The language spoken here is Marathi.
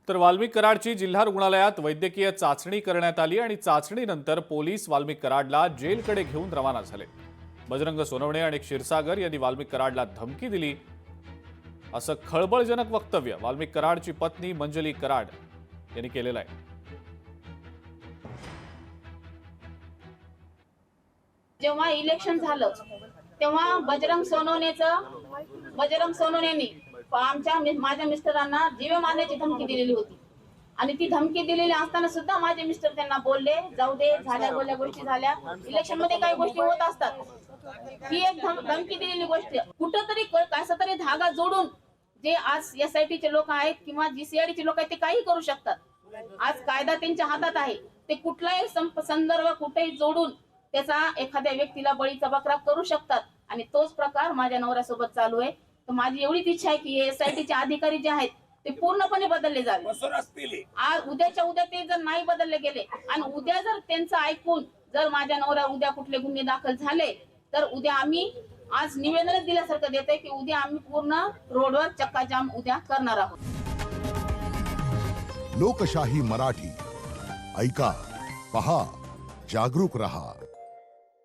तर वाल्मिक कराडची जिल्हा रुग्णालयात वैद्यकीय चाचणी करण्यात आली आणि चाचणीनंतर पोलीस वाल्मिक कराडला जेलकडे घेऊन रवाना झाले। बजरंग सोनवणे आणि क्षीरसागर यांनी वाल्मिक कराडला धमकी दिली असं खळबळजनक वक्तव्य वाल्मिक कराडची पत्नी मंजली कराड यांनी केलेलं आहे। जेव्हा इलेक्शन झालं तेव्हा बजरंग सोनवणेंनी माझ्या मिस्टरांना जीवे मारण्याची धमकी दिलेली होती आणि ती धमकी दिलेली असताना सुद्धा माझे मिस्टर त्यांना बोलले जाऊ दे, झाल्या बोलल्या गोष्टी झाल्या, इलेक्शन मध्ये काही गोष्टी होत असतात। ही एक धमकी दिलेली गोष्ट कुठंतरी कसं तरी धागा जोडून जे आज SIT चे लोक आहेत किंवा GCID चे लोक आहेत ते काही करू शकतात। आज कायदा त्यांच्या हातात आहे, ते कुठलाही संदर्भ कुठेही जोडून त्याचा एखाद्या व्यक्तीला बळीचा बकरा करू शकतात आणि तोच प्रकार माझ्या नवऱ्यासोबत चालू आहे। तर माझी एवढीच इच्छा आहे की SIT चे अधिकारी जे आहेत ते पूर्णपणे बदलले जावे। आज उद्याच्या उद्या ते जर नाही बदलले गेले आणि उद्या जर त्यांचं ऐकून जर माझ्या नवऱ्या उद्या कुठले गुन्हे दाखल झाले तर उद्या आम्ही आज निवेदनच दिल्यासारखं देतोय की उद्या आम्ही पूर्ण रोडवर चक्काजाम उद्या करणार आहोत। लोकशाही मराठी ऐका, पहा, जागरूक रहा।